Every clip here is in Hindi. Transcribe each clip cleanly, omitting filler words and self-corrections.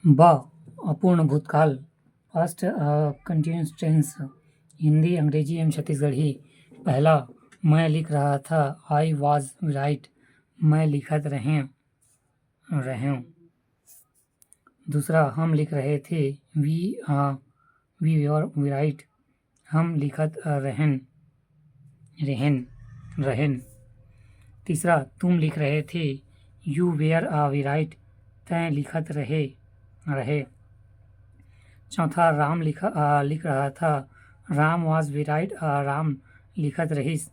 ब अपूर्ण भूतकाल पास्ट कंटिन्यूस टेंस हिंदी अंग्रेजी एवं छत्तीसगढ़ी। पहला मैं लिख रहा था, आई वॉज राइट, मैं लिखत रहें। दूसरा हम लिख रहे थे, वी वर राइट, हम लिखत रहेन। तीसरा तुम लिख रहे थे, यू वेयर राइट, तय लिखत रहे। चौथा राम लिख रहा था, Ram was we write, Ram लिखत रहीस।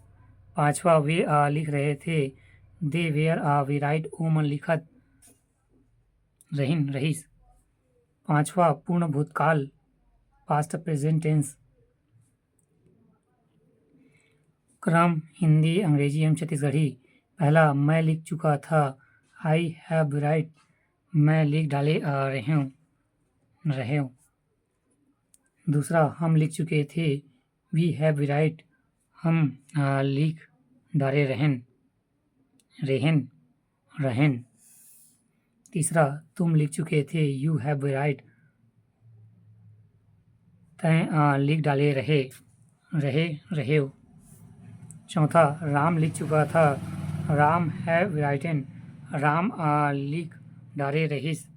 पांचवा वे लिख रहे थे, दे वेयर वी राइट, ओमन लिखत रहीस। पांचवा पूर्ण भूतकाल पास्ट प्रेजेंट टेंस। क्रम हिंदी अंग्रेजी एवं छत्तीसगढ़ी। पहला मैं लिख चुका था, आई हैव राइट, मैं लिख डाले रहे। दूसरा हम लिख चुके थे, वी हैव राइट, हम लिख डाले रहेन। तीसरा तुम लिख चुके थे, यू हैव राइट, तय लिख डाले रहे। चौथा राम लिख चुका था, राम हैव राइटन, राम लिख डाले रहीस।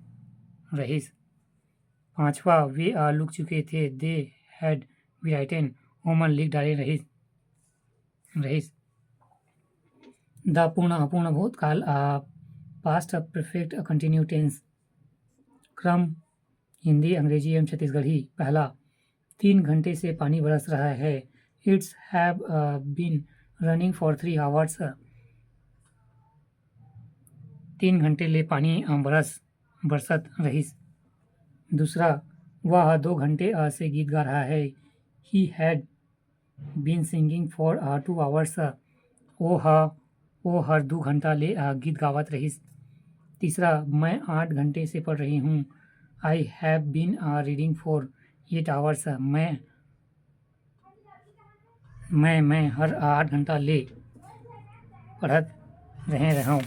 पांचवा वे लिख चुके थे, दे हैड वी राइटन, ओमन लिख डाले रहीस। द पूर्ण अपूर्ण भूतकाल पास्ट परफेक्ट कंटिन्यू टेंस। क्रम हिंदी अंग्रेजी एवं छत्तीसगढ़ी। पहला 3 घंटे से पानी बरस रहा है, it's have been running for 3 hours, 3 घंटे ले पानी बरसत रहीस। दूसरा वह 2 घंटे से गीत गा रहा है, he had been singing for 2 hours, ओ हर 2 घंटा ले गीत गावत रहीस। तीसरा मैं 8 घंटे से पढ़ रही हूँ, I have been reading for 8 hours, मैं हर 8 घंटा ले पढ़त रहूँ।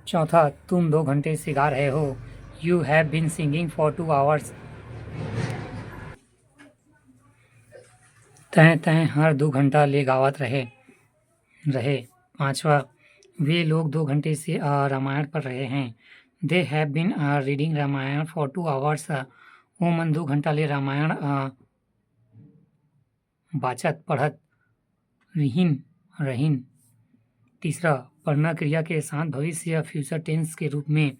चौथा तुम 2 घंटे से गा रहे हो, you have been singing for 2 hours, तय हर 2 घंटा ले गावत रहे। पांचवा वे लोग 2 घंटे से रामायण पढ़ रहे हैं, they have been reading Ramayan for 2 hours, ओमन 2 घंटा ले रामायण बाचत पढ़त रहीन। तीसरा पढ़ना क्रिया के साथ भविष्य या फ्यूचर टेंस के रूप में,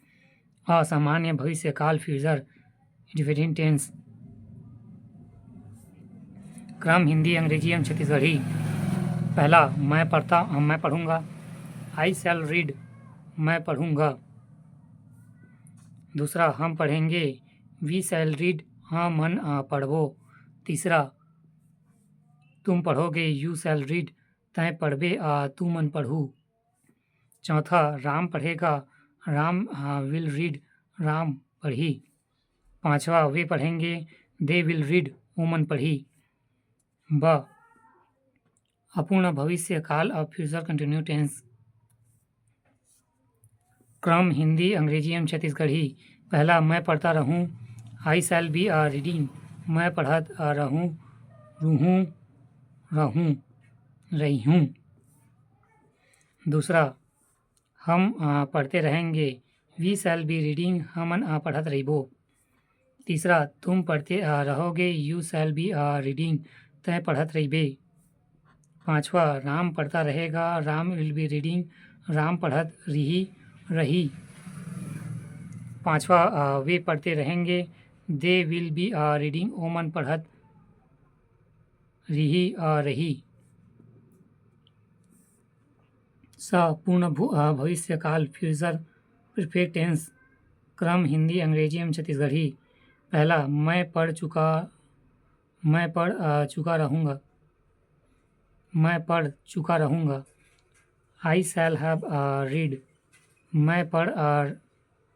असामान्य भविष्य काल फ्यूचर इंडिफिनिट टेंस। क्रम हिंदी अंग्रेजी एवं छत्तीसगढ़ी। पहला मैं पढ़ूंगा, आई शैल रीड, मैं पढ़ूंगा। दूसरा हम पढ़ेंगे, वी शैल रीड, मन पढ़बो। तीसरा तुम पढ़ोगे, यू शैल रीड, तय पढ़बे, तू मन पढ़ू। चौथा राम पढ़ेगा, राम विल रीड, राम पढ़ी। पांचवा वे पढ़ेंगे, दे विल रीड, ओमन पढ़ी। ब अपूर्ण भविष्य काल फ्यूचर कंटिन्यू टेंस। क्रम हिंदी अंग्रेजी एवं छत्तीसगढ़ी। पहला मैं पढ़ता रहूं, आई शैल बी रीडिंग, मैं पढ़त रही हूँ। दूसरा हम पढ़ते रहेंगे, वी शैल बी रीडिंग, हमन पढ़त रहिबो। तीसरा तुम पढ़ते रहोगे, यू शैल बी रीडिंग, तय पढ़त रहिबे। पांचवा राम पढ़ता रहेगा, Ram will be reading, Ram पढ़त रही। पांचवा वे पढ़ते रहेंगे, दे विल बी रीडिंग, ओमन पढ़त रही। स पूर्ण भविष्य काल फ्यूचर परफेक्ट टेंस। क्रम हिंदी अंग्रेजी एवं छत्तीसगढ़ी। पहला मैं पढ़ चुका रहूँगा, आई शैल हैव रीड, मैं पढ़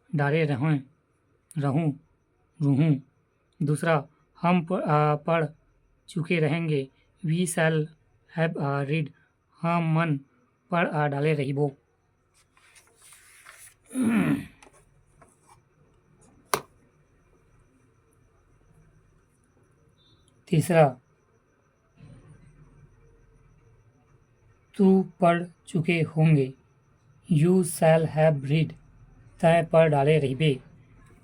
डाले रहूँ। दूसरा हम पढ़ चुके रहेंगे, वी शैल हैव रीड, हम मन पढ़ डाले रहिबो। तीसरा, तू पढ़ चुके होंगे। यू शैल हैव रीड, तय पढ़ डाले रहिबे।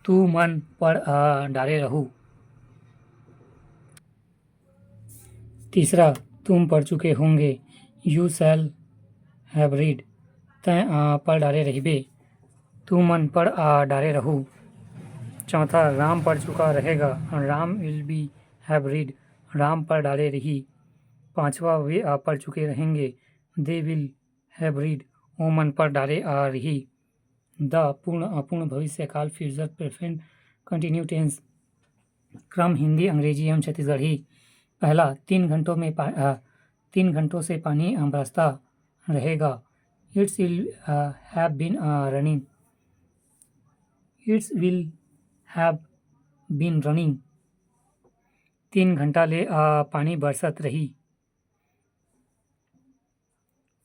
तू मन पढ़ डाले रहू। तीसरा, तुम पढ़ चुके होंगे। यू शैल हैव रीड, तय पढ़ डाले रहिबे। तू मन पढ़ डाले रहू। चौथा, राम पढ़ चुका रहेगा। Ram will be have read, Ram पढ़ डाले रही। पांचवा, वे पढ़ चुके रहेंगे। दे विल हैव रीड, वो मन पढ़ डाले रही। द पूर्ण अपूर्ण भविष्य काल फ्यूचर परफेक्ट कंटिन्यू टेंस। क्रम हिंदी, अंग्रेजी एवं छत्तीसगढ़ी। पहला, 3 घंटों से पानी बरसता रहेगा। It's will have been running. It's will have been running. 3 घंटा ले पानी बरसत रही।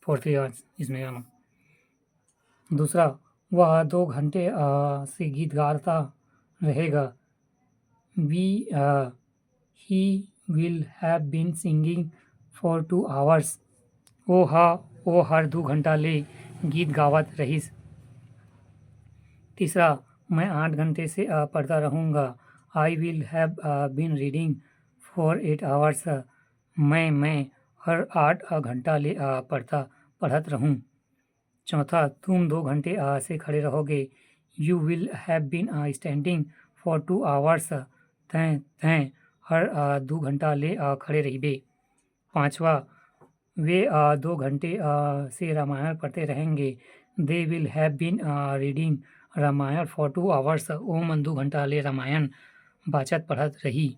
4 आवर्स इसमें आना। दूसरा, वह 2 घंटे से गीत गाता रहेगा। He will have been singing for 2 hours. वो हर 2 घंटा ले गीत गावत रहीस। तीसरा, मैं 8 घंटे से पढ़ता रहूँगा। I will have been reading for 8 hours. मैं हर 8 घंटा ले पढ़त रहूँ। चौथा, तुम 2 घंटे से खड़े रहोगे। You will have been standing for 2 hours. तय हर 2 घंटा ले खड़े रहिबे। पांचवा, वे 2 घंटे से रामायण पढ़ते रहेंगे। They will have been reading Ramayan for 2 hours. ओ मन 2 घंटा ले रामायण बाचत पढ़त रही।